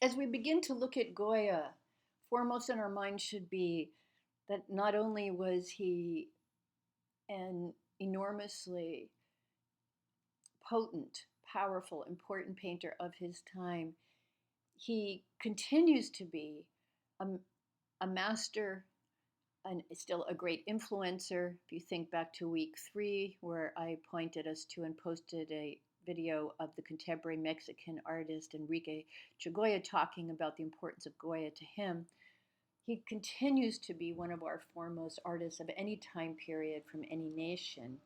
As we begin to look at Goya, foremost in our mind should be that not only was he an enormously potent, powerful, important painter of his time, he continues to be a, a master and still a great influencer. If you think back to week 3, where I pointed us to and posted a video of the contemporary Mexican artist Enrique Chagoya talking about the importance of Goya to him, he continues to be one of our foremost artists of any time period from any nation.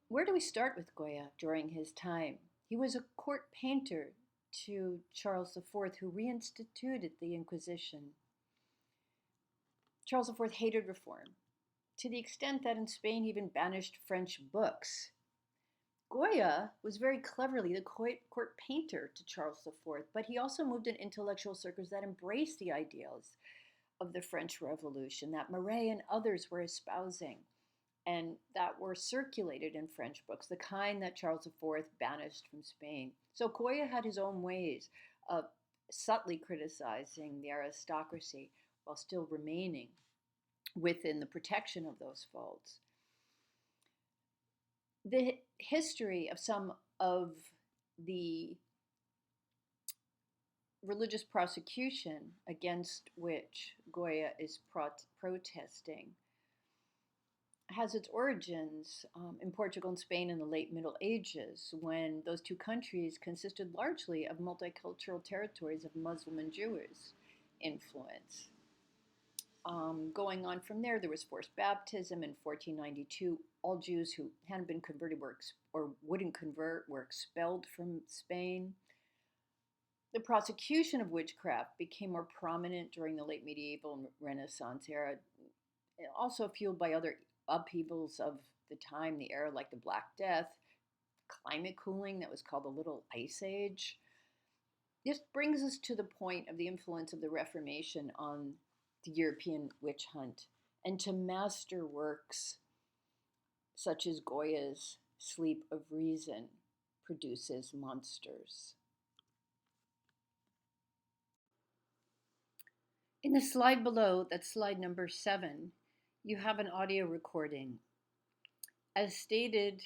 Where do we start with Goya during his time? He was a court painter to Charles IV, who reinstituted the Inquisition. Charles IV hated reform, to the extent that in Spain he even banished French books. Goya was very cleverly the court painter to Charles IV, but he also moved in intellectual circles that embraced the ideals of the French Revolution that Marat and others were espousing and that were circulated in French books, the kind that Charles IV banished from Spain. So Goya had his own ways of subtly criticizing the aristocracy while still remaining within the protection of those folds. The history of some of the religious prosecution against which Goya is protesting has its origins in Portugal and Spain in the late Middle Ages, when those two countries consisted largely of multicultural territories of Muslim and Jewish influence. Going on from there was forced baptism in 1492. All Jews who hadn't been converted or wouldn't convert were expelled from Spain. The prosecution of witchcraft became more prominent during the late medieval and Renaissance era, also fueled by other upheavals of the time, the era like the Black Death, climate cooling that was called the Little Ice Age. This brings us to the point of the influence of the Reformation on the European witch hunt and to masterworks such as Goya's Sleep of Reason produces monsters. In the slide below, that's slide number 7, you have an audio recording. As stated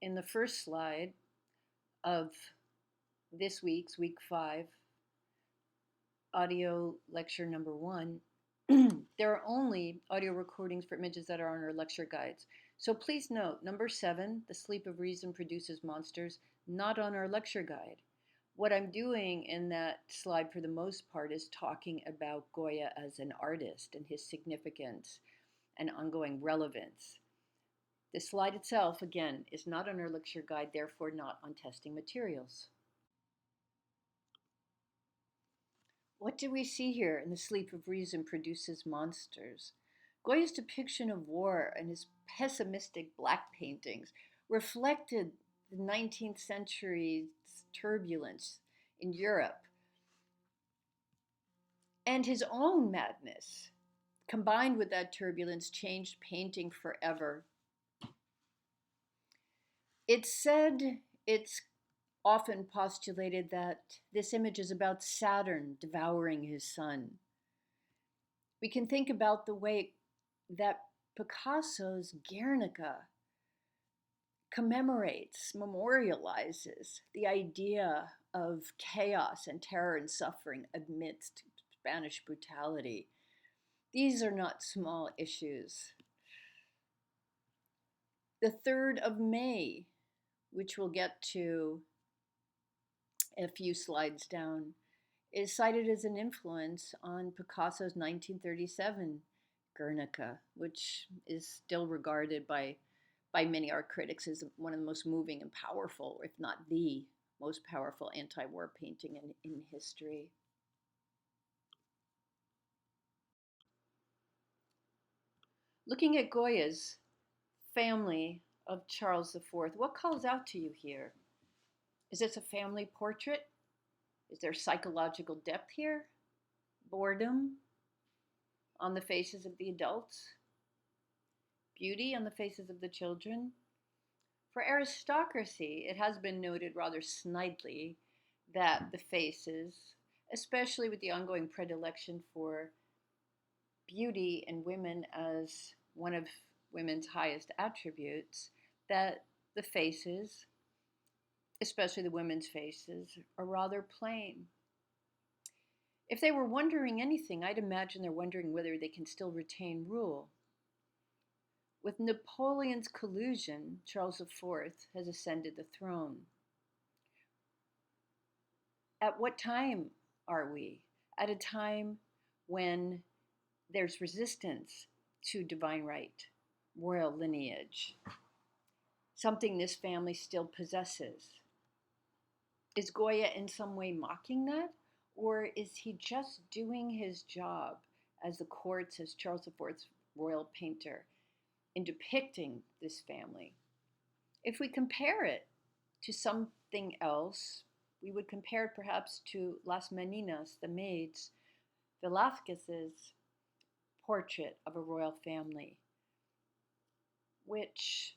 in the first slide of this week's week 5 audio lecture number 1, there are only audio recordings for images that are on our lecture guides. So please note, number 7, The Sleep of Reason Produces Monsters, not on our lecture guide. What I'm doing in that slide for the most part is talking about Goya as an artist and his significance and ongoing relevance. The slide itself, again, is not on our lecture guide, therefore not on testing materials. What do we see here in The Sleep of Reason Produces Monsters? Goya's depiction of war and his pessimistic black paintings reflected the 19th century's turbulence in Europe and his own madness, combined with that turbulence, changed painting forever. It's often postulated that this image is about Saturn devouring his son. We can think about the way that Picasso's Guernica commemorates, memorializes the idea of chaos and terror and suffering amidst Spanish brutality. These are not small issues. The 3rd of May, which we'll get to a few slides down, is cited as an influence on Picasso's 1937 Guernica, which is still regarded by many art critics as one of the most moving and powerful, if not the most powerful anti-war painting in history. Looking at Goya's family of Charles IV, what calls out to you here? Is this a family portrait? Is there psychological depth here? Boredom on the faces of the adults? Beauty on the faces of the children? For aristocracy, it has been noted rather snidely that the faces, especially with the ongoing predilection for beauty and women as one of women's highest attributes, that the faces, especially the women's faces, are rather plain. If they were wondering anything, I'd imagine they're wondering whether they can still retain rule. With Napoleon's collusion, Charles IV has ascended the throne. At what time are we? At a time when there's resistance to divine right, royal lineage, something this family still possesses. Is Goya in some way mocking that? Or is he just doing his job as the courts, as Charles IV's royal painter, in depicting this family? If we compare it to something else, we would compare it perhaps to Las Meninas, the maids, Velázquez's portrait of a royal family, which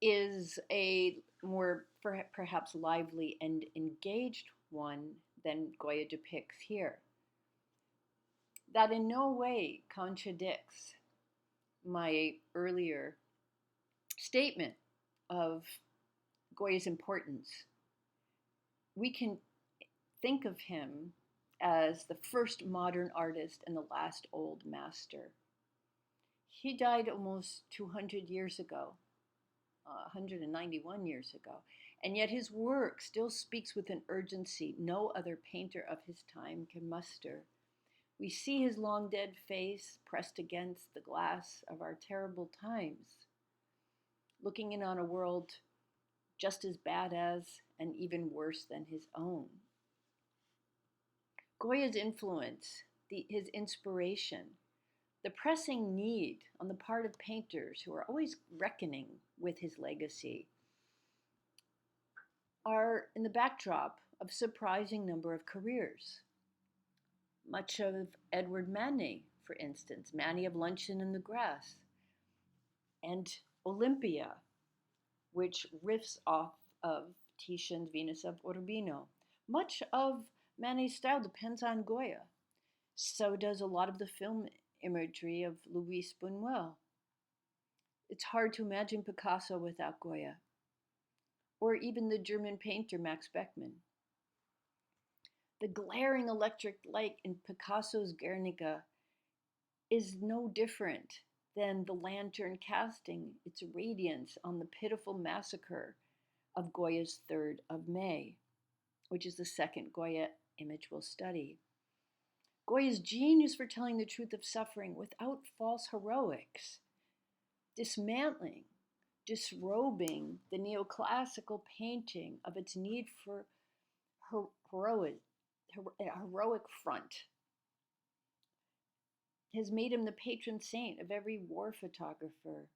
is a more perhaps lively and engaged one than Goya depicts here. That in no way contradicts my earlier statement of Goya's importance. We can think of him as the first modern artist and the last old master. He died almost 200 years ago, 191 years ago, and yet his work still speaks with an urgency no other painter of his time can muster. We see his long dead face pressed against the glass of our terrible times, looking in on a world just as bad as and even worse than his own. Goya's influence, his inspiration, the pressing need on the part of painters who are always reckoning with his legacy are in the backdrop of a surprising number of careers. Much of Edward Manet, for instance, Manet of Luncheon in the Grass, and Olympia, which riffs off of Titian's Venus of Urbino. Much of Manet's style depends on Goya. So does a lot of the film imagery of Luis Buñuel. It's hard to imagine Picasso without Goya, or even the German painter Max Beckmann. The glaring electric light in Picasso's Guernica is no different than the lantern casting its radiance on the pitiful massacre of Goya's 3rd of May, which is the second Goya image we'll study. Goya's genius for telling the truth of suffering without false heroics, dismantling, disrobing the neoclassical painting of its need for heroic front, has made him the patron saint of every war photographer.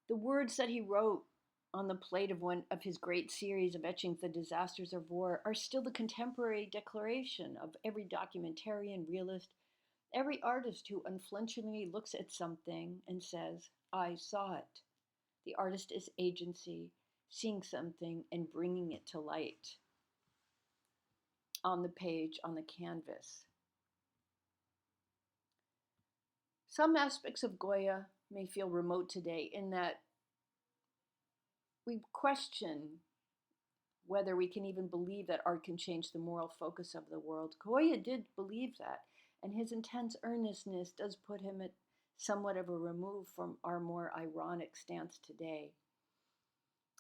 The words that he wrote on the plate of one of his great series of etchings, The Disasters of War, are still the contemporary declaration of every documentarian, realist, every artist who unflinchingly looks at something and says, I saw it. The artist is agency, seeing something and bringing it to light on the page, on the canvas. Some aspects of Goya may feel remote today in that we question whether we can even believe that art can change the moral focus of the world. Goya did believe that, and his intense earnestness does put him at somewhat of a remove from our more ironic stance today.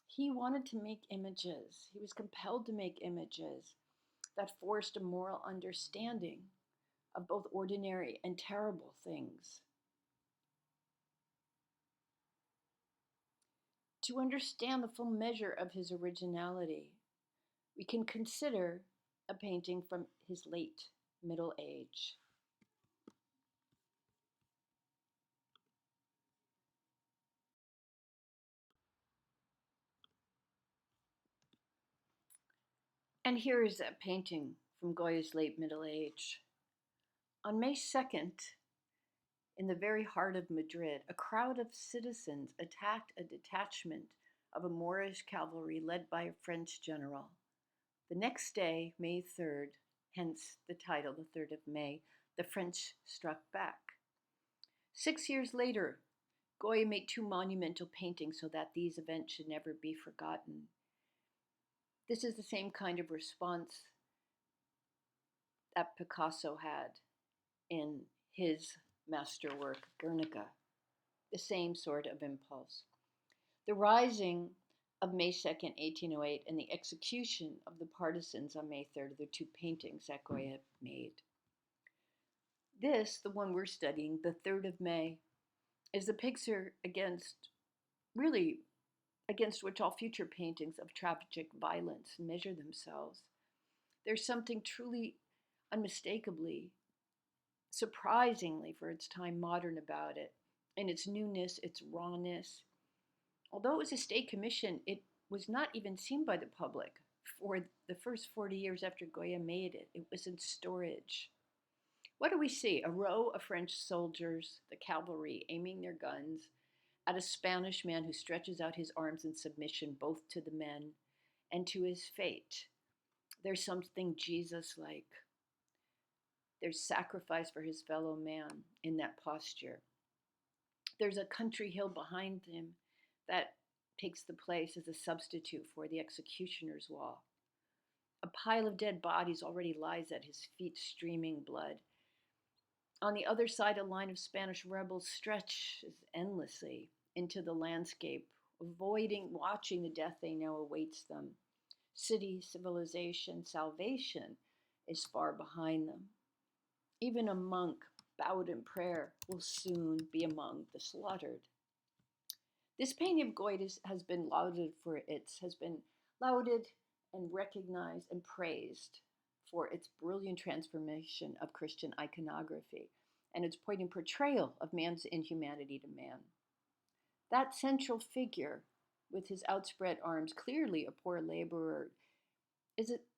He wanted to make images. He was compelled to make images that forced a moral understanding of both ordinary and terrible things. To understand the full measure of his originality, we can consider a painting from his late middle age. And here is that painting from Goya's late middle age. On May 2nd, in the very heart of Madrid, a crowd of citizens attacked a detachment of a Moorish cavalry led by a French general. The next day, May 3rd, hence the title, the 3rd of May, the French struck back. 6 years later, Goya made two monumental paintings so that these events should never be forgotten. This is the same kind of response that Picasso had in his masterwork, Guernica, the same sort of impulse. The rising of May 2nd, 1808, and the execution of the partisans on May 3rd are the two paintings that Goya made. This, the one we're studying, the 3rd of May, is the picture against which all future paintings of tragic violence measure themselves. There's something truly, unmistakably, surprisingly for its time, modern about it, in its newness, its rawness. Although it was a state commission, it was not even seen by the public for the first 40 years after Goya made it. It was in storage. What do we see? A row of French soldiers, the cavalry, aiming their guns at a Spanish man who stretches out his arms in submission both to the men and to his fate. There's something Jesus-like. There's sacrifice for his fellow man in that posture. There's a country hill behind him that takes the place as a substitute for the executioner's wall. A pile of dead bodies already lies at his feet, streaming blood. On the other side, a line of Spanish rebels stretches endlessly into the landscape, watching the death they know awaits them. City, civilization, salvation is far behind them. Even a monk bowed in prayer will soon be among the slaughtered. This painting of Goya's has been lauded and recognized and praised for its brilliant transformation of Christian iconography and its poignant portrayal of man's inhumanity to man. That central figure, with his outspread arms, clearly a poor laborer,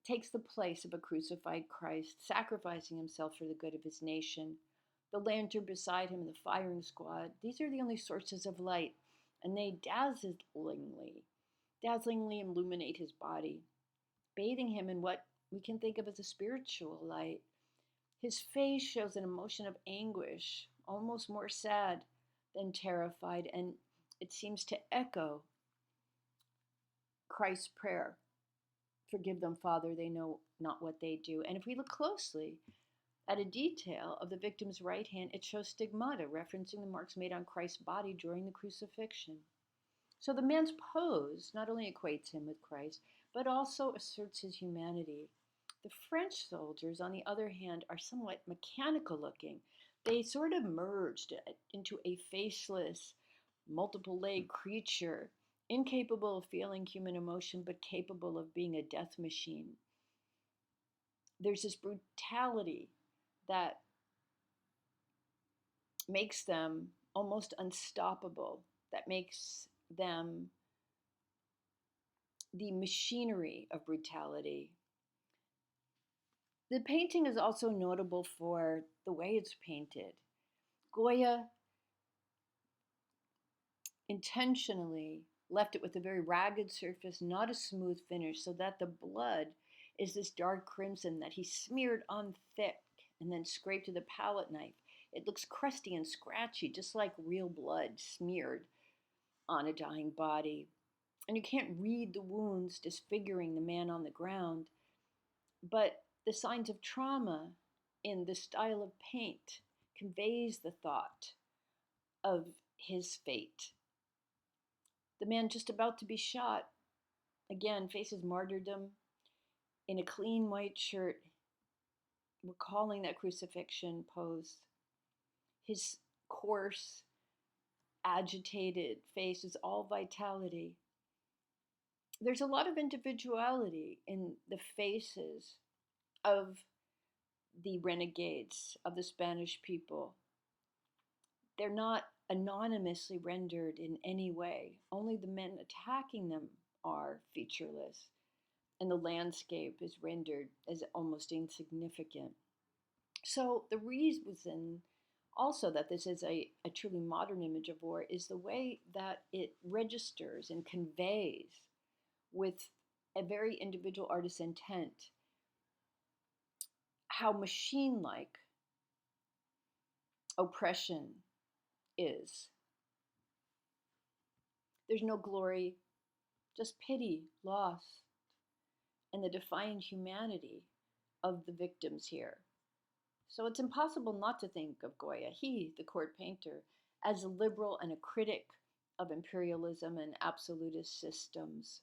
takes the place of a crucified Christ, sacrificing himself for the good of his nation. The lantern beside him and the firing squad, these are the only sources of light, and they dazzlingly illuminate his body, bathing him in what we can think of as a spiritual light. His face shows an emotion of anguish, almost more sad than terrified, and it seems to echo Christ's prayer, "Forgive them, Father, they know not what they do." And if we look closely at a detail of the victim's right hand, it shows stigmata, referencing the marks made on Christ's body during the crucifixion. So the man's pose not only equates him with Christ, but also asserts his humanity. The French soldiers, on the other hand, are somewhat mechanical looking. They sort of merged into a faceless, multiple-legged creature, incapable of feeling human emotion, but capable of being a death machine. There's this brutality that makes them almost unstoppable, that makes them the machinery of brutality. The painting is also notable for the way it's painted. Goya intentionally left it with a very ragged surface, not a smooth finish, so that the blood is this dark crimson that he smeared on thick and then scraped with a palette knife. It looks crusty and scratchy, just like real blood smeared on a dying body. And you can't read the wounds disfiguring the man on the ground, but the signs of trauma in the style of paint conveys the thought of his fate. The man just about to be shot, again, faces martyrdom in a clean white shirt, recalling that crucifixion pose. His coarse, agitated face is all vitality. There's a lot of individuality in the faces of the renegades, of the Spanish people. They're not anonymously rendered in any way. Only the men attacking them are featureless, and the landscape is rendered as almost insignificant. So the reason Also, that this is a truly modern image of war is the way that it registers and conveys with a very individual artist's intent how machine like oppression is. There's no glory, just pity, loss, and the defiant humanity of the victims here. So it's impossible not to think of Goya, he, the court painter, as a liberal and a critic of imperialism and absolutist systems.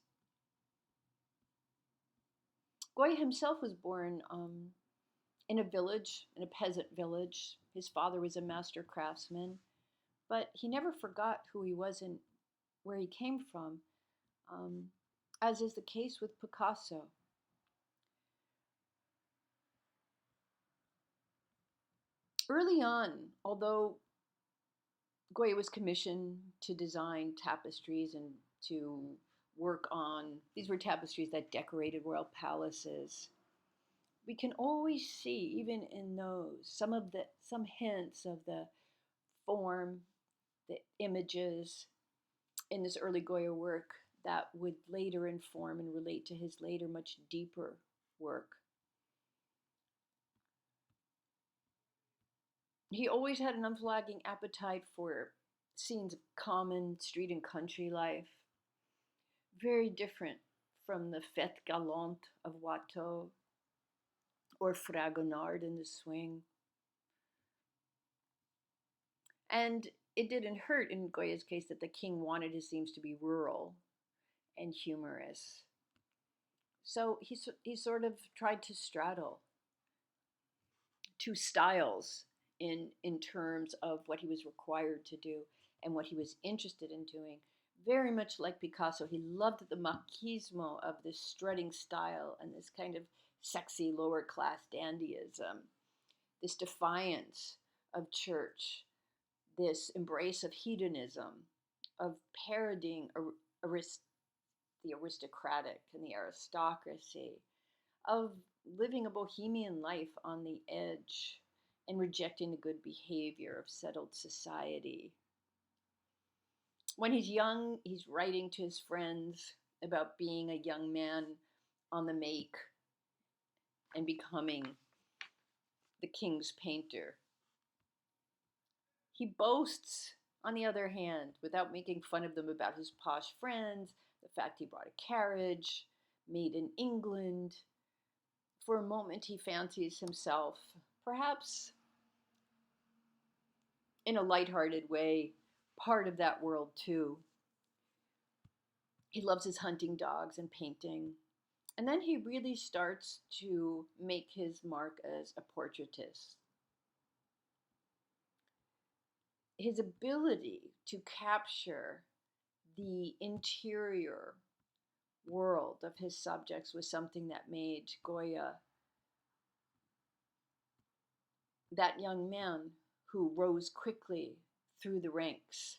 Goya himself was born in a village, in a peasant village. His father was a master craftsman, but he never forgot who he was and where he came from, um, as is the case with Picasso. Early on, although Goya was commissioned to design tapestries and to work on, these were tapestries that decorated royal palaces. We can always see, even in those, some hints of the form, the images in this early Goya work that would later inform and relate to his later, much deeper work. He always had an unflagging appetite for scenes of common street and country life, very different from the fête galante of Watteau or Fragonard in the Swing. And it didn't hurt in Goya's case that the king wanted his scenes to be rural and humorous. So he sort of tried to straddle two styles in terms of what he was required to do and what he was interested in doing. Very much like Picasso, he loved the machismo of this strutting style and this kind of sexy lower class dandyism, this defiance of church, this embrace of hedonism, of parodying the aristocratic and the aristocracy, of living a bohemian life on the edge and rejecting the good behavior of settled society. When he's young, he's writing to his friends about being a young man on the make and becoming the king's painter. He boasts, on the other hand, without making fun of them, about his posh friends, the fact he brought a carriage made in England. For a moment, he fancies himself, perhaps in a lighthearted way, part of that world too. He loves his hunting dogs and painting. And then he really starts to make his mark as a portraitist. His ability to capture the interior world of his subjects was something that made Goya that young man who rose quickly through the ranks.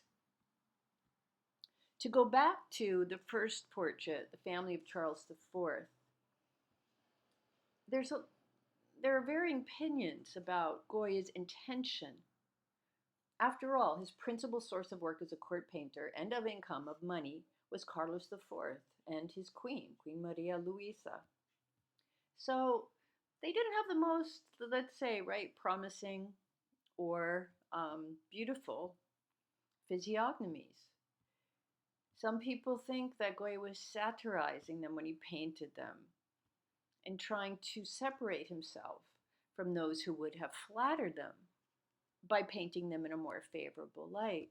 To go back to the first portrait, the family of Charles IV, there are varying opinions about Goya's intention. After all, his principal source of work as a court painter and of income, of money, was Carlos IV and his queen, Queen Maria Luisa. So they didn't have the most, let's say, right, promising or beautiful physiognomies. Some people think that Goya was satirizing them when he painted them and trying to separate himself from those who would have flattered them by painting them in a more favorable light.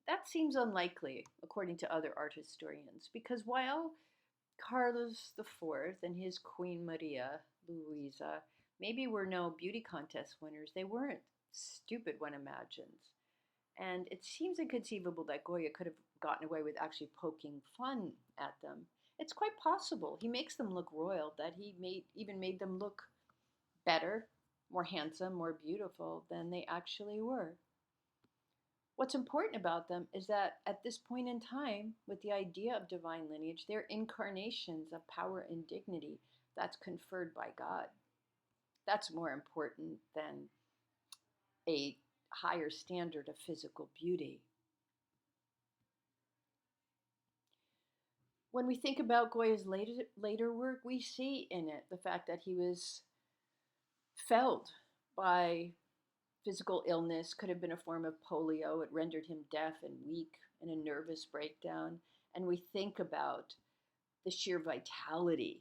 That seems unlikely, according to other art historians, because while Carlos IV and his Queen Maria Luisa maybe were no beauty contest winners, they weren't stupid, one imagines. And it seems inconceivable that Goya could have gotten away with actually poking fun at them. It's quite possible. He makes them look royal, that he even made them look better, more handsome, more beautiful than they actually were. What's important about them is that at this point in time, with the idea of divine lineage, they're incarnations of power and dignity that's conferred by God. That's more important than a higher standard of physical beauty. When we think about Goya's later work, we see in it the fact that he was felled by physical illness, could have been a form of polio. It rendered him deaf and weak and a nervous breakdown. And we think about the sheer vitality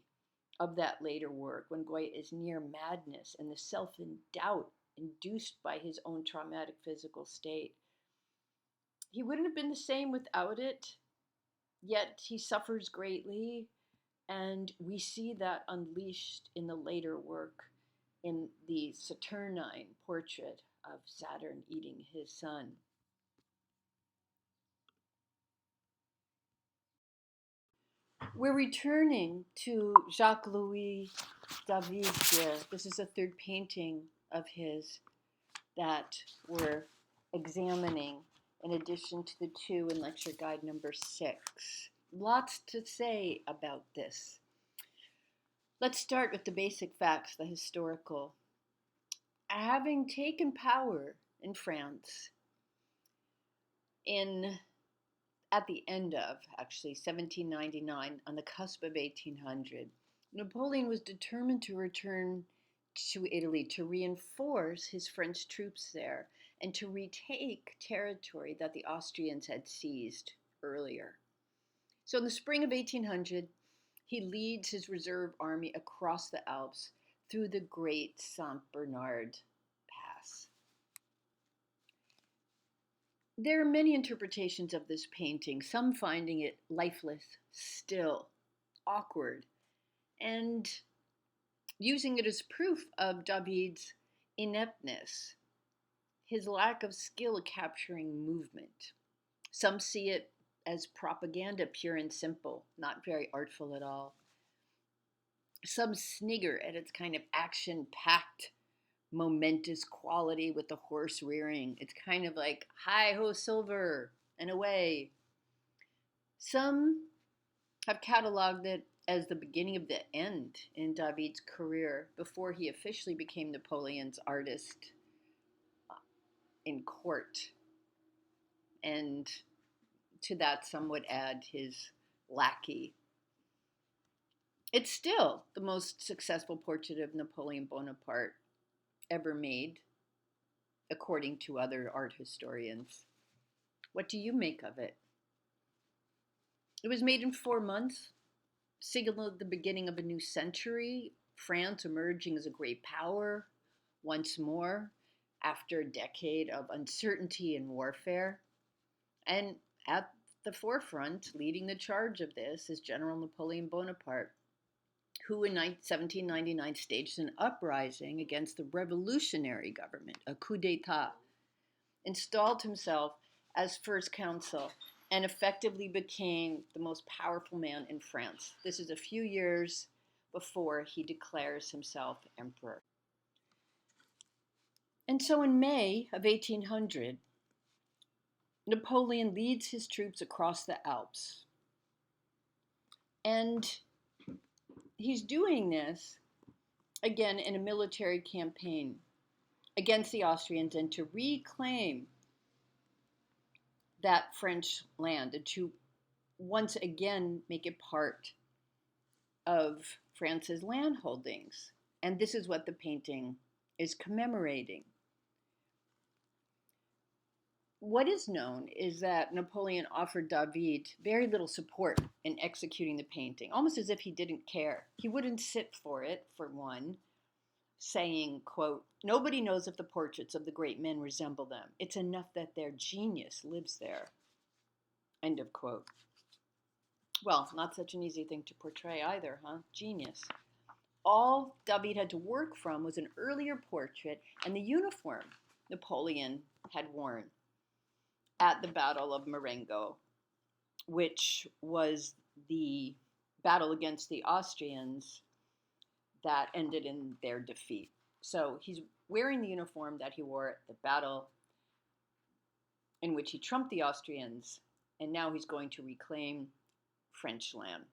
of that later work when Goya is near madness and the self-doubt induced by his own traumatic physical state. He wouldn't have been the same without it, yet he suffers greatly, and we see that unleashed in the later work in the Saturnine portrait of Saturn eating his son. We're returning to Jacques-Louis David here. This is a third painting of his that we're examining in addition to the two in lecture guide number 6. Lots to say about this. Let's start with the basic facts, the historical. Having taken power in France at the end of, actually, 1799, on the cusp of 1800, Napoleon was determined to return to Italy to reinforce his French troops there and to retake territory that the Austrians had seized earlier. So in the spring of 1800, he leads his reserve army across the Alps through the Great Saint Bernard Pass. There are many interpretations of this painting, some finding it lifeless, still, awkward, and using it as proof of David's ineptness, his lack of skill capturing movement. Some see it as propaganda, pure and simple, not very artful at all. Some snigger at its kind of action-packed, momentous quality with the horse rearing. It's kind of like, hi ho silver, and away. Some have cataloged it as the beginning of the end in David's career before he officially became Napoleon's artist in court. And to that, some would add his lackey. It's still the most successful portrait of Napoleon Bonaparte ever made, according to other art historians. What do you make of it? It was made in 4 months, signaled the beginning of a new century, France emerging as a great power once more after a decade of uncertainty and warfare. And at the forefront, leading the charge of this, is General Napoleon Bonaparte, who in 1799 staged an uprising against the revolutionary government, a coup d'etat, installed himself as first consul, and effectively became the most powerful man in France. This is a few years before he declares himself emperor. And so in May of 1800, Napoleon leads his troops across the Alps. And he's doing this, again, in a military campaign against the Austrians and to reclaim that French land and to once again make it part of France's land holdings. And this is what the painting is commemorating. What is known is that Napoleon offered David very little support in executing the painting, almost as if he didn't care. He wouldn't sit for it, for one, saying, quote, "Nobody knows if the portraits of the great men resemble them. It's enough that their genius lives there," end of quote. Well, not such an easy thing to portray either, huh? Genius. All David had to work from was an earlier portrait and the uniform Napoleon had worn at the Battle of Marengo, which was the battle against the Austrians that ended in their defeat. So he's wearing the uniform that he wore at the battle in which he trumped the Austrians, and now he's going to reclaim French land.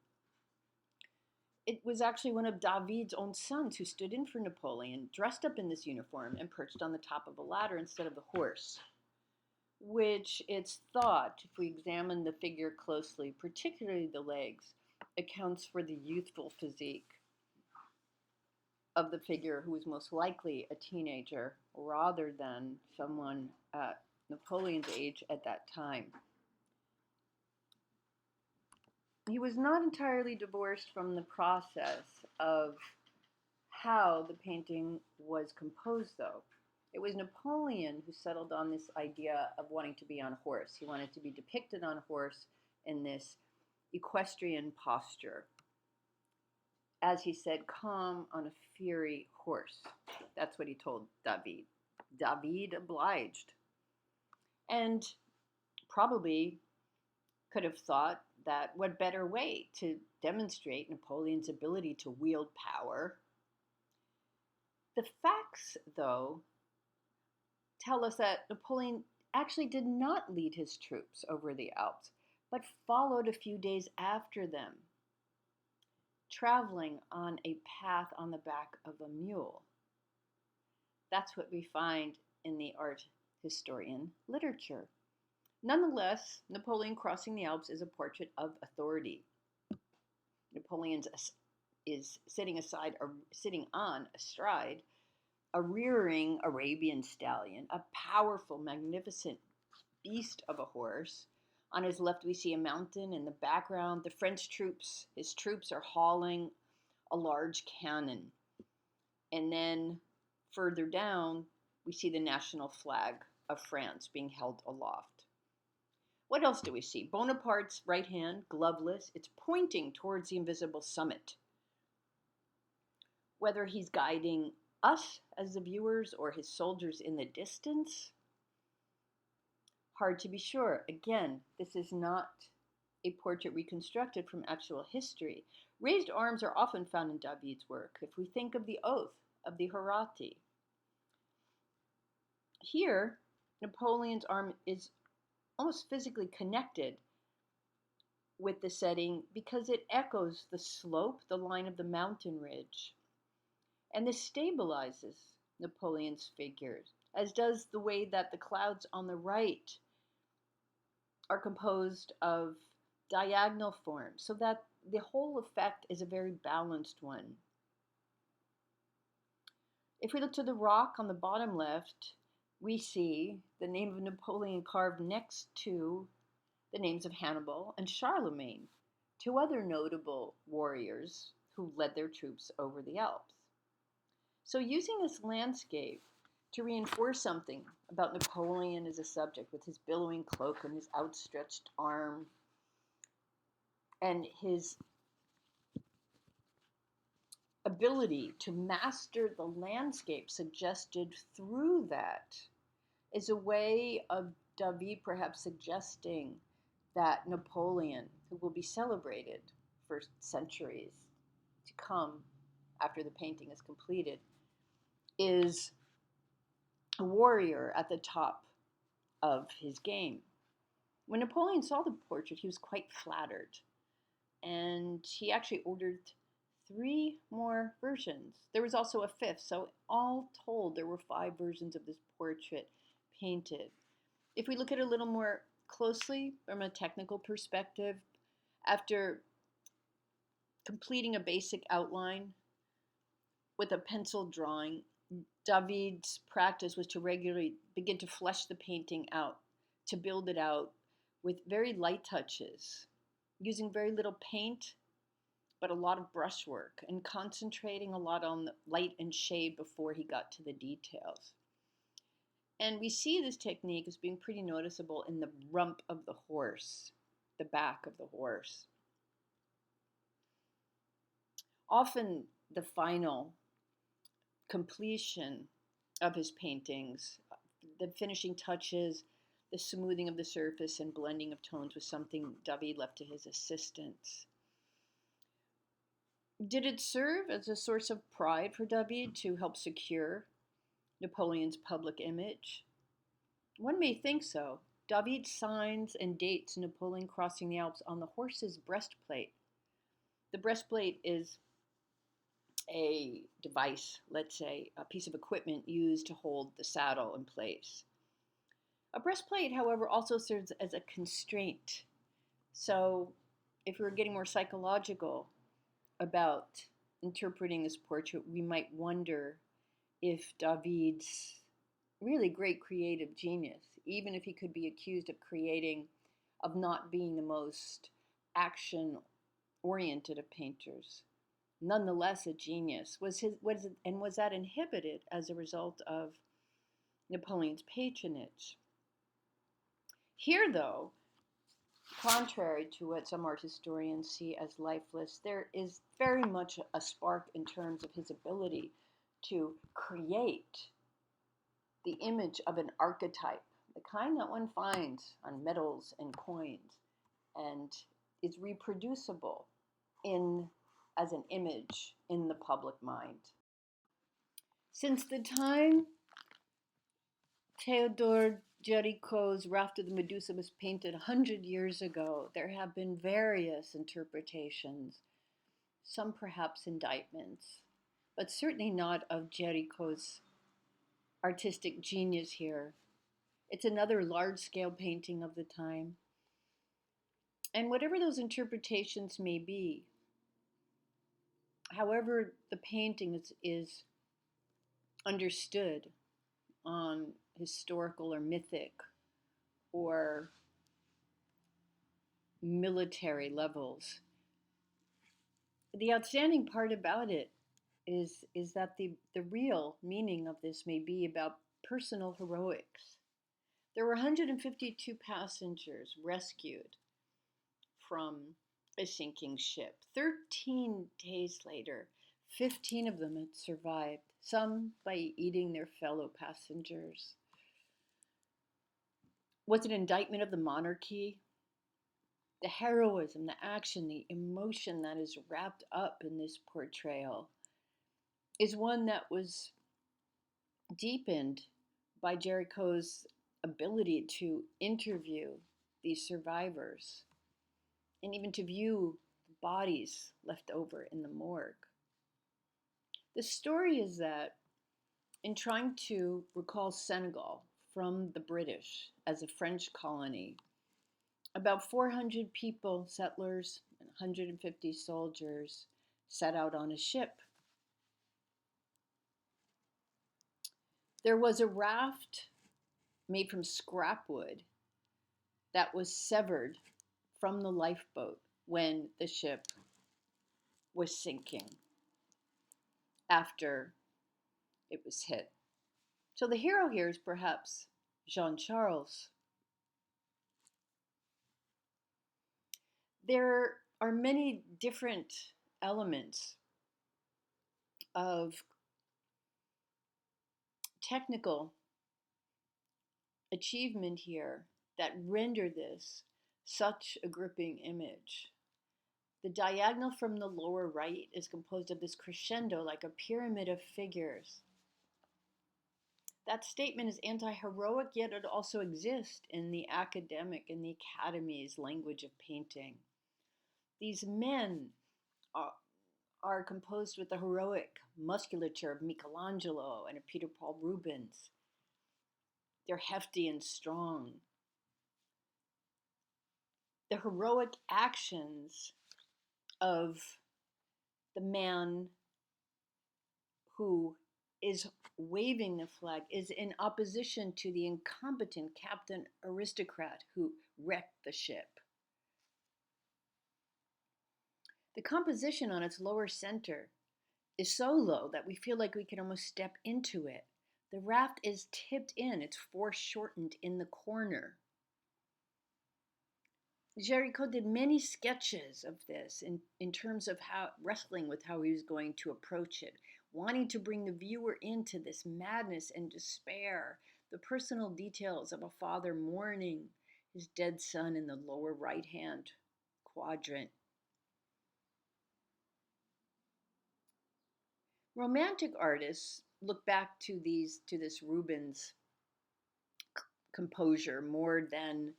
it was actually one of David's own sons who stood in for Napoleon, dressed up in this uniform and perched on the top of a ladder instead of the horse, which it's thought, if we examine the figure closely, particularly the legs, accounts for the youthful physique of the figure who was most likely a teenager rather than someone at Napoleon's age at that time. He was not entirely divorced from the process of how the painting was composed, though. It was Napoleon who settled on this idea of wanting to be on a horse. He wanted to be depicted on a horse in this equestrian posture. As he said, calm on a fiery horse. That's what he told David. David obliged. And probably could have thought that what better way to demonstrate Napoleon's ability to wield power. The facts, though, tell us that Napoleon actually did not lead his troops over the Alps, but followed a few days after them, traveling on a path on the back of a mule. That's what we find in the art historian literature. Nonetheless, Napoleon crossing the Alps is a portrait of authority. Napoleon is sitting on astride a rearing Arabian stallion, a powerful, magnificent beast of a horse. On his left, we see a mountain. In the background, the French troops, his troops, are hauling a large cannon. And then further down, we see the national flag of France being held aloft. What else do we see? Bonaparte's right hand, gloveless, it's pointing towards the invisible summit. Whether he's guiding us as the viewers or his soldiers in the distance, hard to be sure. Again, this is not a portrait reconstructed from actual history. Raised arms are often found in David's work. If we think of the oath of the Hurrati, here Napoleon's arm is almost physically connected with the setting because it echoes the slope, the line of the mountain ridge. And this stabilizes Napoleon's figures, as does the way that the clouds on the right are composed of diagonal forms, so that the whole effect is a very balanced one. If we look to the rock on the bottom left, we see the name of Napoleon carved next to the names of Hannibal and Charlemagne, two other notable warriors who led their troops over the Alps. So using this landscape to reinforce something about Napoleon as a subject with his billowing cloak and his outstretched arm and his ability to master the landscape suggested through that is a way of David perhaps suggesting that Napoleon, who will be celebrated for centuries to come after the painting is completed, is a warrior at the top of his game. When Napoleon saw the portrait, he was quite flattered, and he actually ordered 3 more versions. There was also a 5th, so all told, there were 5 versions of this portrait painted. If we look at it a little more closely from a technical perspective, after completing a basic outline with a pencil drawing, David's practice was to regularly begin to flesh the painting out, to build it out with very light touches, using very little paint, but a lot of brushwork, and concentrating a lot on the light and shade before he got to the details. And we see this technique as being pretty noticeable in the rump of the horse, the back of the horse. Often the final completion of his paintings, the finishing touches, the smoothing of the surface and blending of tones was something David left to his assistants. Did it serve as a source of pride for David to help secure Napoleon's public image? One may think so. David signs and dates Napoleon crossing the Alps on the horse's breastplate. The breastplate is a device, let's say, a piece of equipment used to hold the saddle in place. A breastplate, however, also serves as a constraint. So, if we were getting more psychological about interpreting this portrait, we might wonder if David's really great creative genius, even if he could be accused of not being the most action oriented of painters, nonetheless a genius, was that inhibited as a result of Napoleon's patronage. Here, though, contrary to what some art historians see as lifeless, there is very much a spark in terms of his ability to create the image of an archetype, the kind that one finds on medals and coins, and is reproducible as an image in the public mind. Since the time Theodore Géricault's Raft of the Medusa was painted 100 years ago, there have been various interpretations, some perhaps indictments, but certainly not of Géricault's artistic genius here. It's another large-scale painting of the time. And whatever those interpretations may be, however the painting is understood on historical or mythic or military levels, the outstanding part about it is that the real meaning of this may be about personal heroics. There were 152 passengers rescued from a sinking ship. 13 days later, 15 of them had survived, some by eating their fellow passengers. Was it an indictment of the monarchy? The heroism, the action, the emotion that is wrapped up in this portrayal is one that was deepened by Géricault's ability to interview these survivors and even to view the bodies left over in the morgue. The story is that in trying to recall Senegal from the British as a French colony, about 400 people, settlers, and 150 soldiers set out on a ship. There was a raft made from scrap wood that was severed from the lifeboat when the ship was sinking after it was hit. So the hero here is perhaps Jean Charles. There are many different elements of technical achievement here that render this such a gripping image. The diagonal from the lower right is composed of this crescendo like a pyramid of figures. That statement is anti-heroic, yet it also exists in the academic, in the academy's language of painting. These men are composed with the heroic musculature of Michelangelo and of Peter Paul Rubens. They're hefty and strong. The heroic actions of the man who is waving the flag is in opposition to the incompetent captain aristocrat who wrecked the ship. The composition on its lower center is so low that we feel like we can almost step into it. The raft is tipped in, it's foreshortened in the corner. Géricault did many sketches of this in terms of wrestling with how he was going to approach it, wanting to bring the viewer into this madness and despair, the personal details of a father mourning his dead son in the lower right-hand quadrant. Romantic artists look back to this Rubens composure more than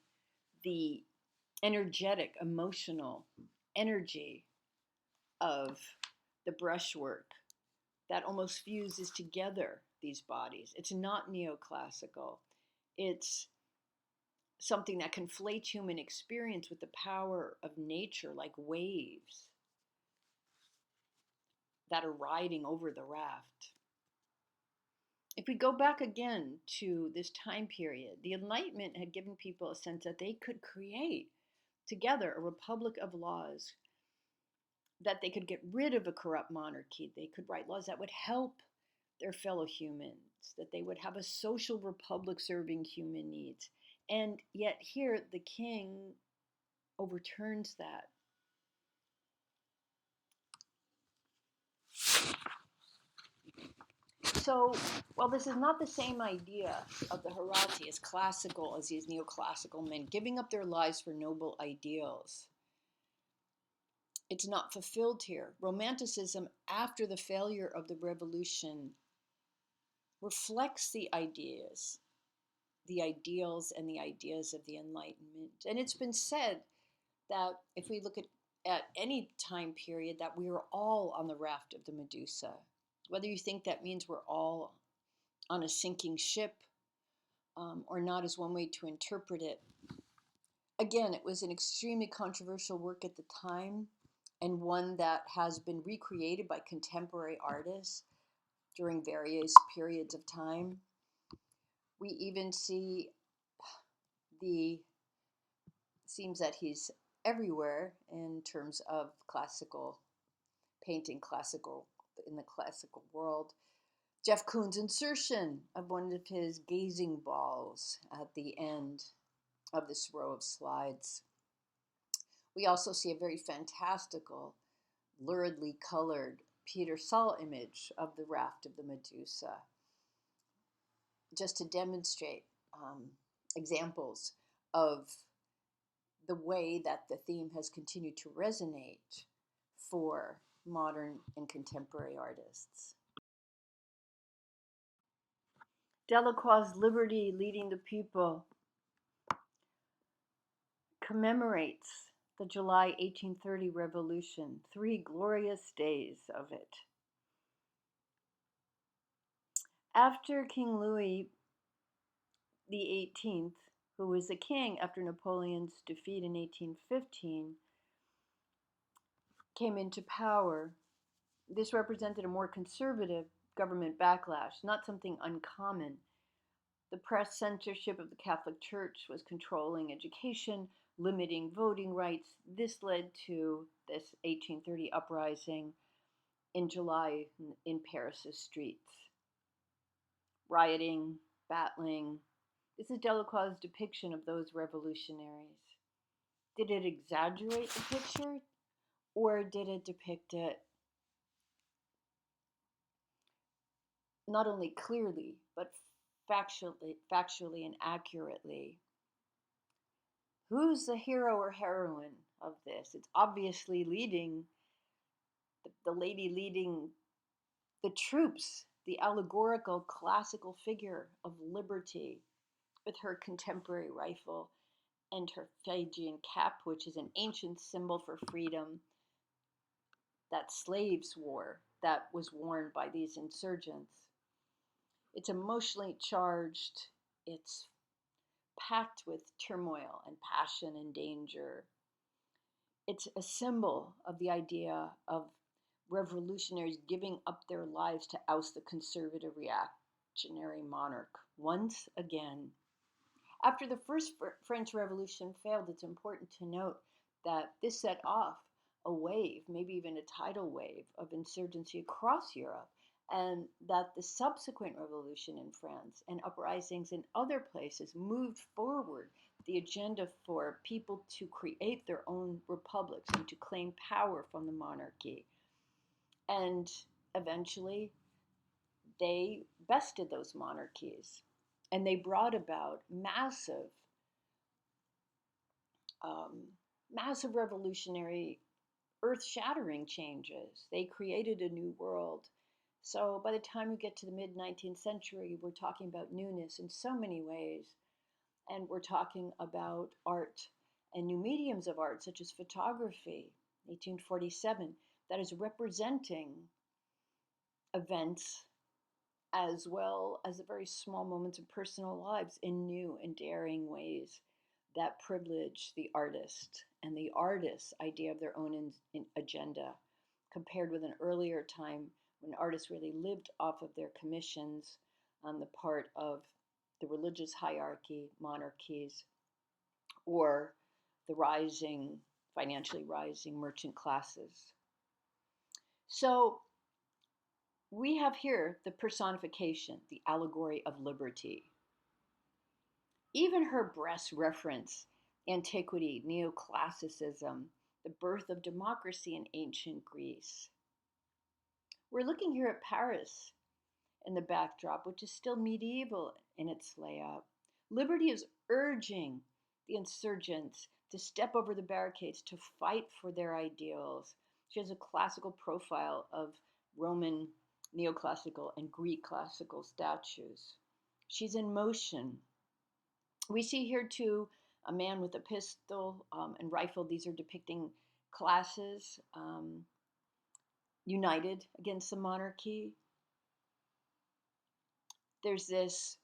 the energetic, emotional energy of the brushwork that almost fuses together these bodies. It's not neoclassical. It's something that conflates human experience with the power of nature, like waves that are riding over the raft. If we go back again to this time period, the Enlightenment had given people a sense that they could create together a republic of laws, that they could get rid of a corrupt monarchy, they could write laws that would help their fellow humans, that they would have a social republic serving human needs. And yet, here, the king overturns that. So, while this is not the same idea of the Herati as classical as these neoclassical men giving up their lives for noble ideals, it's not fulfilled here. Romanticism, after the failure of the revolution, reflects the ideas, the ideals, and the ideas of the Enlightenment. And it's been said that if we look at any time period, that we are all on the raft of the Medusa. Whether you think that means we're all on a sinking ship or not is one way to interpret it. Again, it was an extremely controversial work at the time, and one that has been recreated by contemporary artists during various periods of time. We even see seems that he's everywhere in terms of classical painting, in the classical world. Jeff Koons' insertion of one of his gazing balls at the end of this row of slides. We also see a very fantastical, luridly colored Peter Saul image of the raft of the Medusa, just to demonstrate examples of the way that the theme has continued to resonate for modern and contemporary artists. Delacroix's Liberty Leading the People commemorates the July 1830 revolution, 3 glorious days of it. After King Louis XVIII, who was the king after Napoleon's defeat in 1815, came into power, this represented a more conservative government backlash, not something uncommon. The press censorship of the Catholic Church was controlling education, limiting voting rights. This led to this 1830 uprising in July in Paris's streets. Rioting, battling. This is Delacroix's depiction of those revolutionaries. Did it exaggerate the picture, or did it depict it not only clearly, but factually and accurately? Who's the hero or heroine of this? It's obviously the lady leading the troops, the allegorical classical figure of liberty with her contemporary rifle and her Phrygian cap, which is an ancient symbol for freedom that slaves wore, that was worn by these insurgents. It's emotionally charged, it's packed with turmoil and passion and danger. It's a symbol of the idea of revolutionaries giving up their lives to oust the conservative reactionary monarch once again. After the first French Revolution failed, it's important to note that this set off a wave, maybe even a tidal wave, of insurgency across Europe, and that the subsequent revolution in France and uprisings in other places moved forward the agenda for people to create their own republics and to claim power from the monarchy. And eventually, they bested those monarchies, and they brought about massive revolutionary, earth-shattering changes. They created a new world. So by the time we get to the mid-19th century, we're talking about newness in so many ways. And we're talking about art and new mediums of art, such as photography, 1847, that is representing events as well as the very small moments of personal lives in new and daring ways that privilege the artist and the artist's idea of their own agenda, compared with an earlier time when artists really lived off of their commissions on the part of the religious hierarchy, monarchies, or the rising, financially rising merchant classes. So we have here the personification, the allegory of liberty. Even her breasts reference antiquity, neoclassicism, the birth of democracy in ancient Greece. We're looking here at Paris in the backdrop, which is still medieval in its layout. Liberty is urging the insurgents to step over the barricades to fight for their ideals. She has a classical profile of Roman neoclassical and Greek classical statues. She's in motion. We see here too a man with a pistol and rifle. These are depicting classes united against the monarchy. There's this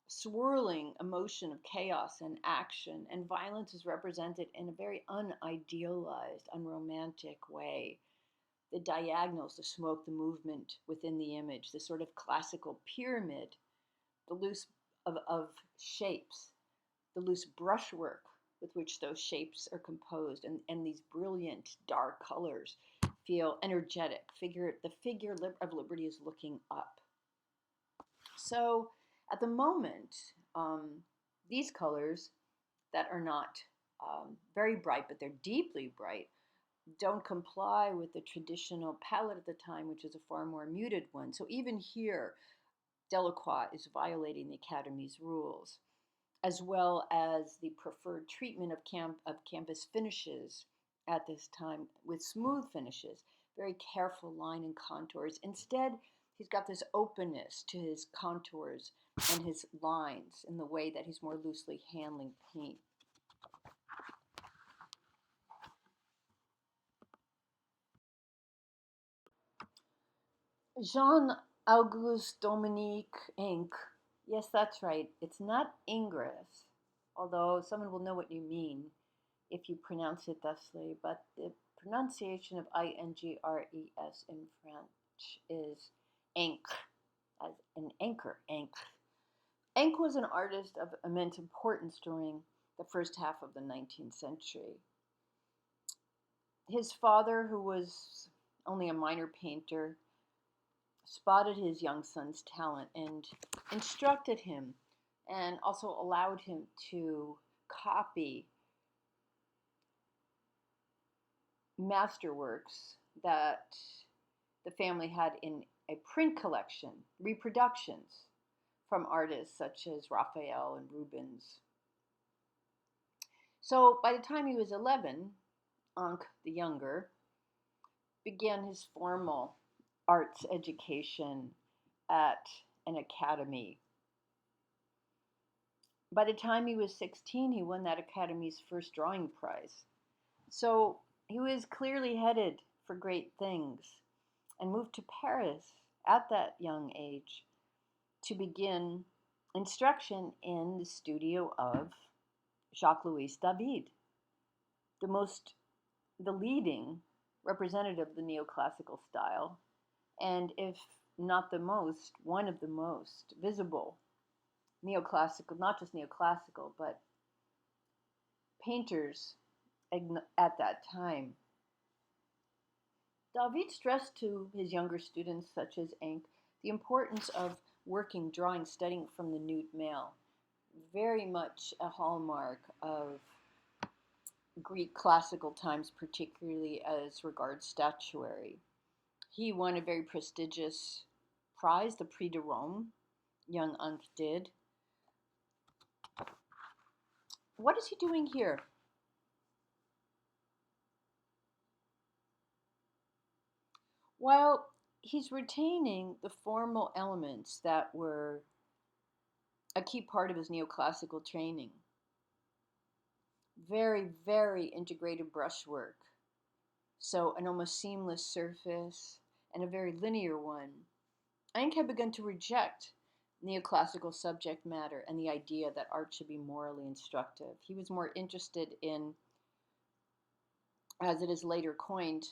swirling emotion of chaos and action, and violence is represented in a very unidealized, unromantic way. The diagonals, the smoke, the movement within the image, the sort of classical pyramid, the loose of shapes, the loose brushwork with which those shapes are composed, and these brilliant dark colors feel energetic. The figure of liberty is looking up. So at the moment, these colors that are not very bright, but they're deeply bright, don't comply with the traditional palette at the time, which is a far more muted one. So even here, Delacroix is violating the Academy's rules, as well as the preferred treatment of canvas finishes at this time with smooth finishes, very careful line and contours. Instead, he's got this openness to his contours and his lines in the way that he's more loosely handling paint. Jean-Auguste Dominique Ingres. Yes, that's right. It's not Ingres, although someone will know what you mean if you pronounce it thusly, but the pronunciation of Ingres in French is Ingres, as an anchor, Ingres. Ingres was an artist of immense importance during the first half of the 19th century. His father, who was only a minor painter, spotted his young son's talent and instructed him, and also allowed him to copy masterworks that the family had in a print collection, reproductions from artists such as Raphael and Rubens. So by the time he was 11, Ingres the Younger began his formal arts education at an academy. By the time he was 16, he won that academy's first drawing prize. So he was clearly headed for great things and moved to Paris at that young age to begin instruction in the studio of Jacques-Louis David, the leading representative of the neoclassical style, and if not the most, one of the most visible neoclassical, not just neoclassical, but painters at that time. David stressed to his younger students, such as Ingres, the importance of working, drawing, studying from the nude male. Very much a hallmark of Greek classical times, particularly as regards statuary. He won a very prestigious prize, the Prix de Rome. Young Ingres did. What is he doing here? While he's retaining the formal elements that were a key part of his neoclassical training. Very, very integrated brushwork. So an almost seamless surface and a very linear one. Encke had begun to reject neoclassical subject matter and the idea that art should be morally instructive. He was more interested in, as it is later coined,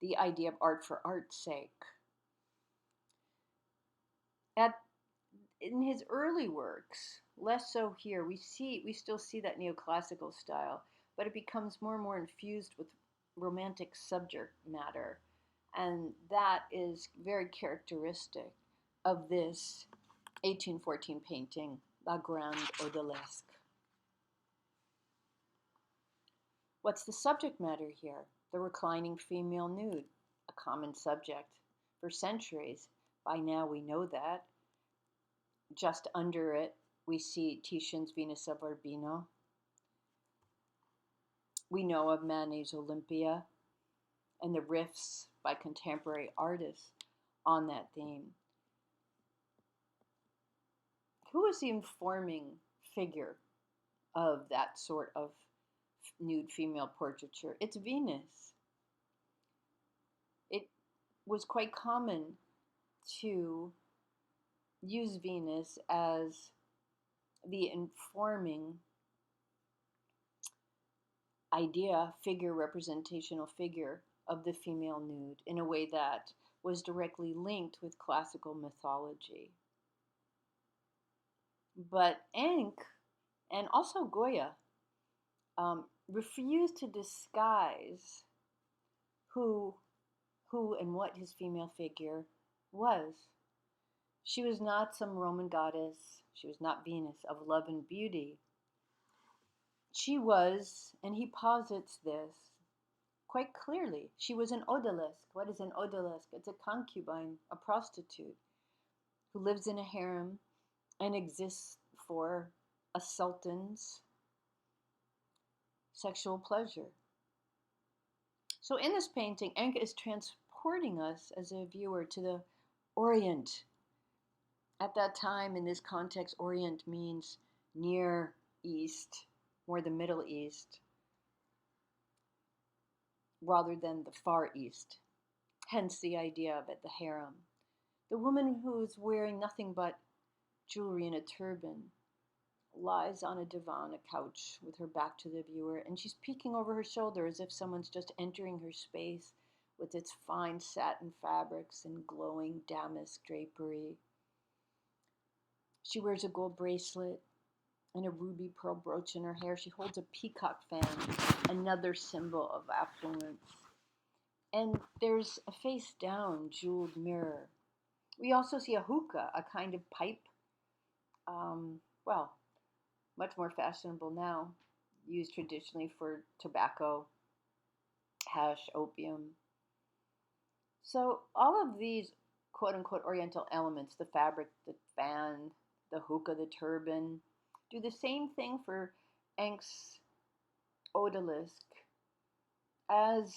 the idea of art for art's sake. In his early works, less so here, we still see that neoclassical style, but it becomes more and more infused with romantic subject matter, and that is very characteristic of this 1814 painting, La Grande Odalisque. What's the subject matter here? The reclining female nude, a common subject for centuries. By now we know that. Just under it, we see Titian's Venus of Urbino. We know of Manet's Olympia and the riffs by contemporary artists on that theme. Who is the informing figure of that sort of nude female portraiture? It's Venus. It was quite common to use Venus as the informing idea, figure, representational figure of the female nude in a way that was directly linked with classical mythology. But Encke and also Goya refused to disguise who and what his female figure was. She was not some Roman goddess. She was not Venus of love and beauty. She was, and he posits this quite clearly, she was an odalisque. What is an odalisque? It's a concubine, a prostitute, who lives in a harem and exists for a sultan's sexual pleasure. So in this painting, Encke is transporting us as a viewer to the Orient. At that time, in this context, Orient means Near East, or the Middle East, rather than the Far East. Hence the idea of it, the harem. The woman who is wearing nothing but jewelry and a turban lies on a divan, a couch, with her back to the viewer, and she's peeking over her shoulder as if someone's just entering her space with its fine satin fabrics and glowing damask drapery. She wears a gold bracelet and a ruby pearl brooch in her hair. She holds a peacock fan, another symbol of affluence. And there's a face down jeweled mirror. We also see a hookah, a kind of pipe, much more fashionable now, used traditionally for tobacco, hash, opium. So all of these quote-unquote Oriental elements, the fabric, the fan, the hookah, the turban, do the same thing for Encke's odalisque as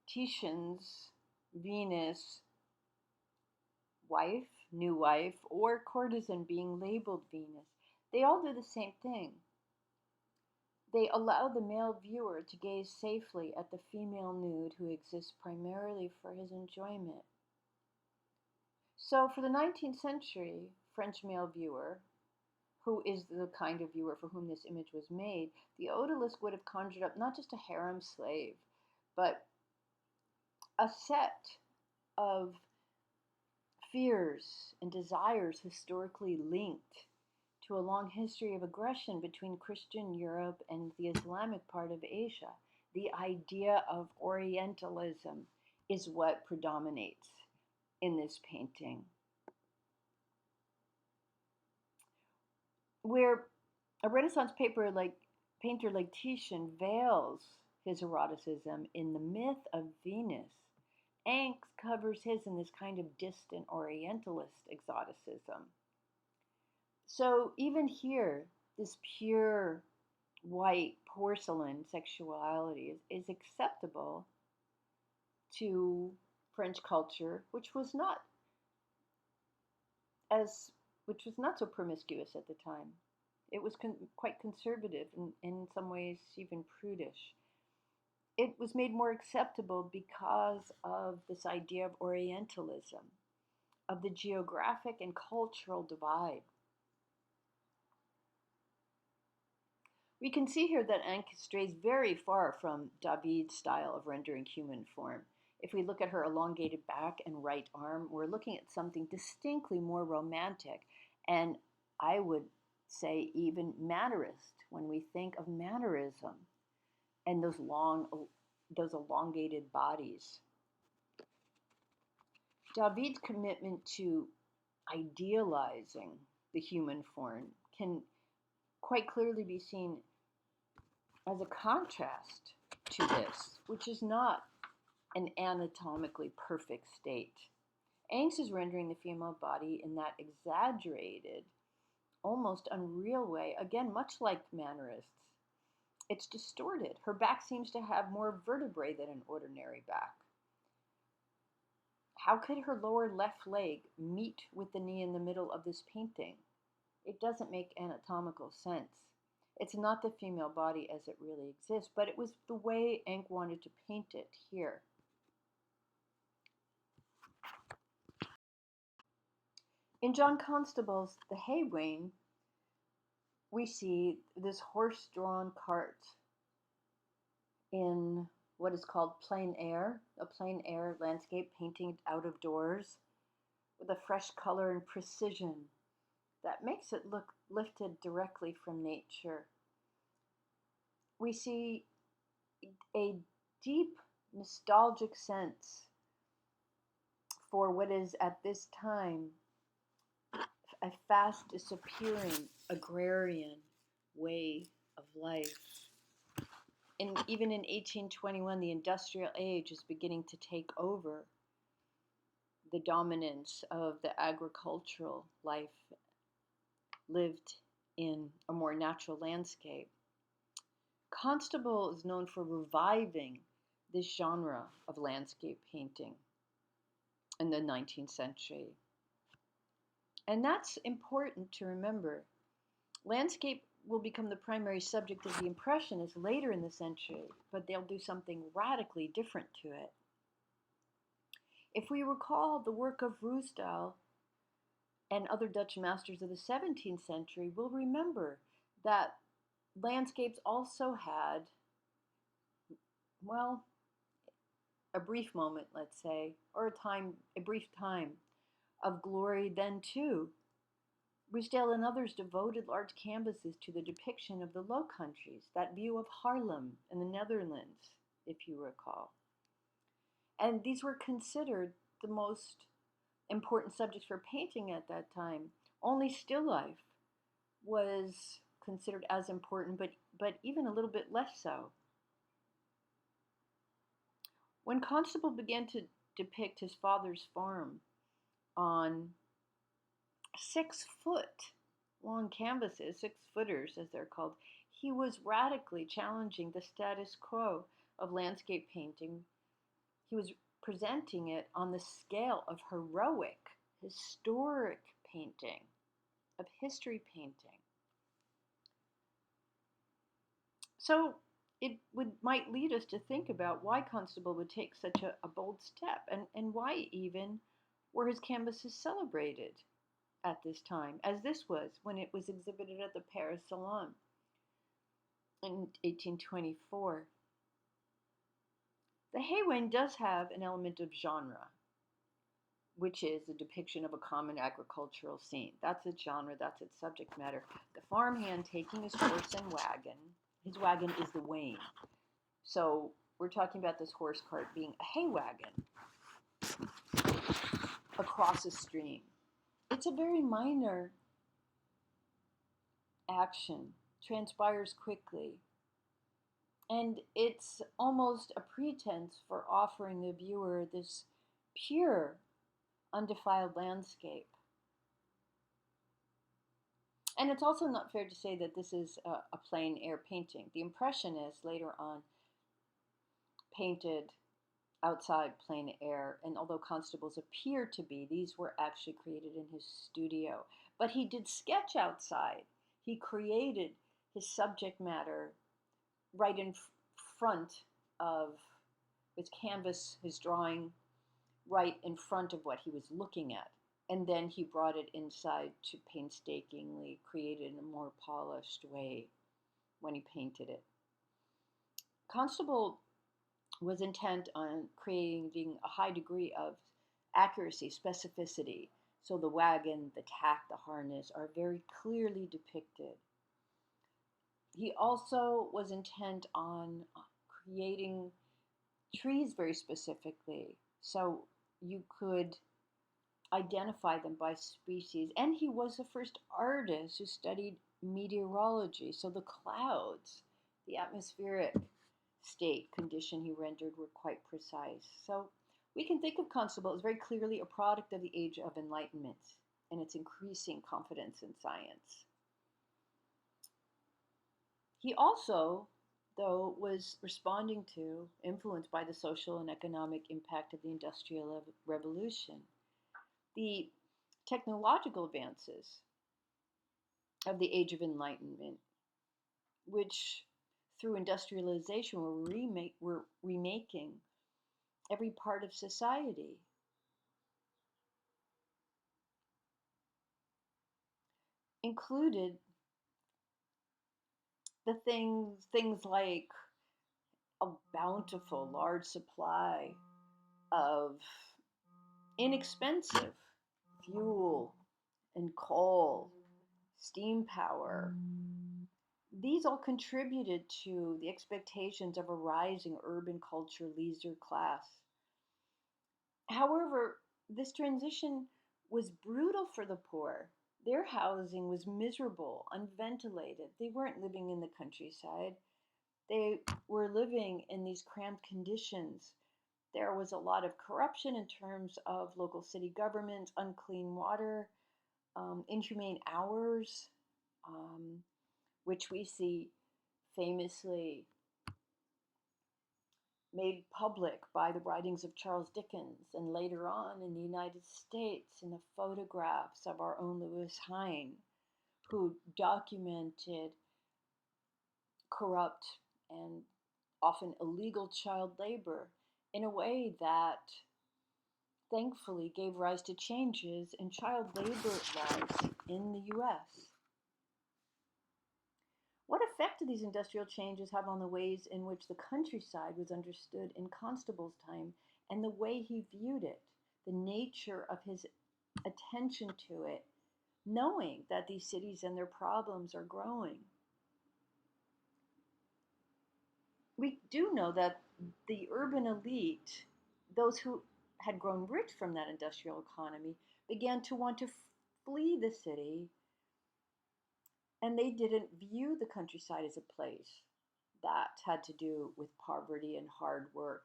Titian's Venus wife, new wife, or courtesan being labeled Venus. They all do the same thing. They allow the male viewer to gaze safely at the female nude who exists primarily for his enjoyment. So for the 19th century French male viewer, who is the kind of viewer for whom this image was made, the odalisque would have conjured up not just a harem slave, but a set of fears and desires historically linked to a long history of aggression between Christian Europe and the Islamic part of Asia. The idea of Orientalism is what predominates in this painting. Where a Renaissance painter like Titian veils his eroticism in the myth of Venus, Encke covers his in this kind of distant Orientalist exoticism. So even here, this pure white porcelain sexuality is acceptable to French culture, which was not so promiscuous at the time. It was quite conservative and in some ways even prudish. it was made more acceptable because of this idea of Orientalism, of the geographic and cultural divide. We can see here that Encke strays very far from David's style of rendering human form. If we look at her elongated back and right arm, we're looking at something distinctly more romantic, and I would say even Mannerist when we think of Mannerism and those elongated bodies. David's commitment to idealizing the human form can quite clearly be seen as a contrast to this, which is not an anatomically perfect state. Encke is rendering the female body in that exaggerated, almost unreal way, again, much like Mannerists. It's distorted. Her back seems to have more vertebrae than an ordinary back. How could her lower left leg meet with the knee in the middle of this painting? It doesn't make anatomical sense. It's not the female body as it really exists, but it was the way Encke wanted to paint it here. In John Constable's The Hay Wain, we see this horse-drawn cart in what is called plein air, a plein air landscape painting out of doors with a fresh color and precision that makes it look lifted directly from nature. We see a deep nostalgic sense for what is at this time a fast disappearing agrarian way of life. And even in 1821, the industrial age is beginning to take over the dominance of the agricultural life lived in a more natural landscape. Constable is known for reviving this genre of landscape painting in the 19th century. And that's important to remember. Landscape will become the primary subject of the Impressionists later in the century, but they'll do something radically different to it. If we recall the work of Ruysdael and other Dutch masters of the 17th century, we'll remember that landscapes also had, well, a brief moment, let's say, or a brief time of glory then too. Ruysdael and others devoted large canvases to the depiction of the Low Countries, that view of Haarlem in the Netherlands, if you recall. And these were considered the most important subjects for painting at that time. Only still life was considered as important, but even a little bit less so. When Constable began to depict his father's farm on 6-foot long canvases, 6-footers as they're called, he was radically challenging the status quo of landscape painting. He was presenting it on the scale of heroic, historic painting, of history painting. So it might lead us to think about why Constable would take such a bold step, and why even were his canvases celebrated at this time, as this was when it was exhibited at the Paris Salon in 1824. The Hay Wain does have an element of genre, which is the depiction of a common agricultural scene. That's its genre, that's its subject matter. The farmhand taking his horse and wagon. His wagon is the wain. So we're talking about this horse cart being a hay wagon across a stream. It's a very minor action, transpires quickly, and it's almost a pretense for offering the viewer this pure, undefiled landscape. And it's also not fair to say that this is a plein air painting. The Impressionists later on painted outside plein air, and although Constable's appear to be, these were actually created in his studio. But he did sketch outside. He created his subject matter right in front of his canvas, his drawing, right in front of what he was looking at. And then he brought it inside to painstakingly create it in a more polished way when he painted it. Constable was intent on creating a high degree of accuracy, specificity. So the wagon, the tack, the harness are very clearly depicted. He also was intent on creating trees very specifically, so you could identify them by species. And he was the first artist who studied meteorology, so the clouds, the atmospheric state condition he rendered were quite precise. So we can think of Constable as very clearly a product of the Age of Enlightenment and its increasing confidence in science. He also, though, was responding to, influenced by the social and economic impact of the Industrial Revolution. The technological advances of the Age of Enlightenment, which through industrialization were remaking every part of society. Included the things like a bountiful, large supply of inexpensive fuel and coal, steam power. These all contributed to the expectations of a rising urban culture leisure class. However, this transition was brutal for the poor. Their housing was miserable, unventilated. They weren't living in the countryside. They were living in these cramped conditions. There was a lot of corruption in terms of local city government, unclean water, inhumane hours, which we see famously made public by the writings of Charles Dickens, and later on in the United States in the photographs of our own Lewis Hine, who documented corrupt and often illegal child labor in a way that thankfully gave rise to changes in child labor laws in the US. What effect do these industrial changes have on the ways in which the countryside was understood in Constable's time and the way he viewed it, the nature of his attention to it, knowing that these cities and their problems are growing? We do know that the urban elite, those who had grown rich from that industrial economy, began to want to flee the city, and they didn't view the countryside as a place that had to do with poverty and hard work,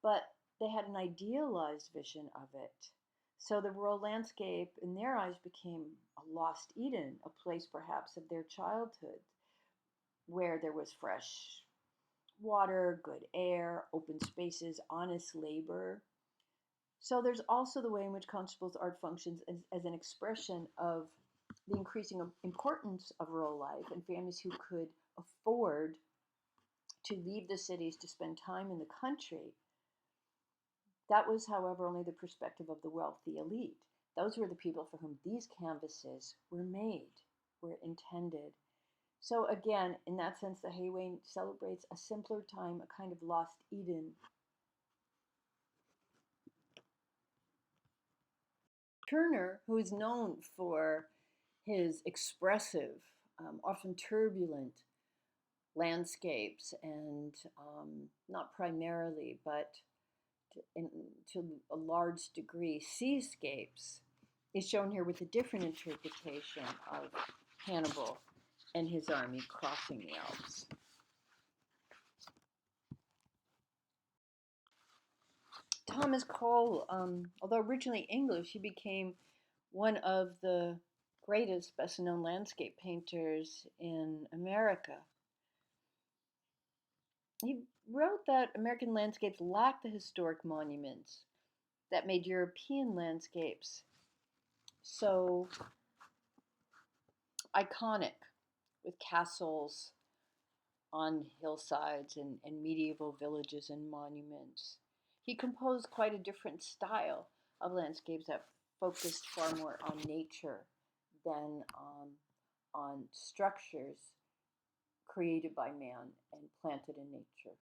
but they had an idealized vision of it. So the rural landscape, in their eyes, became a lost Eden, a place perhaps of their childhood, where there was fresh water, good air, open spaces, honest labor. So there's also the way in which Constable's art functions as an expression of the increasing importance of rural life and families who could afford to leave the cities to spend time in the country. That was, however, only the perspective of the wealthy elite. Those were the people for whom these canvases were made, were intended. So again, in that sense, the Haywain celebrates a simpler time, a kind of lost Eden. Turner, who is known for his expressive, often turbulent landscapes and not primarily, but to a large degree, seascapes, is shown here with a different interpretation of Hannibal and his army crossing the Alps. Thomas Cole, although originally English, he became one of the greatest, best-known landscape painters in America. He wrote that American landscapes lack the historic monuments that made European landscapes so iconic, with castles on hillsides and medieval villages and monuments. He composed quite a different style of landscapes that focused far more on nature than on structures created by man and planted in nature.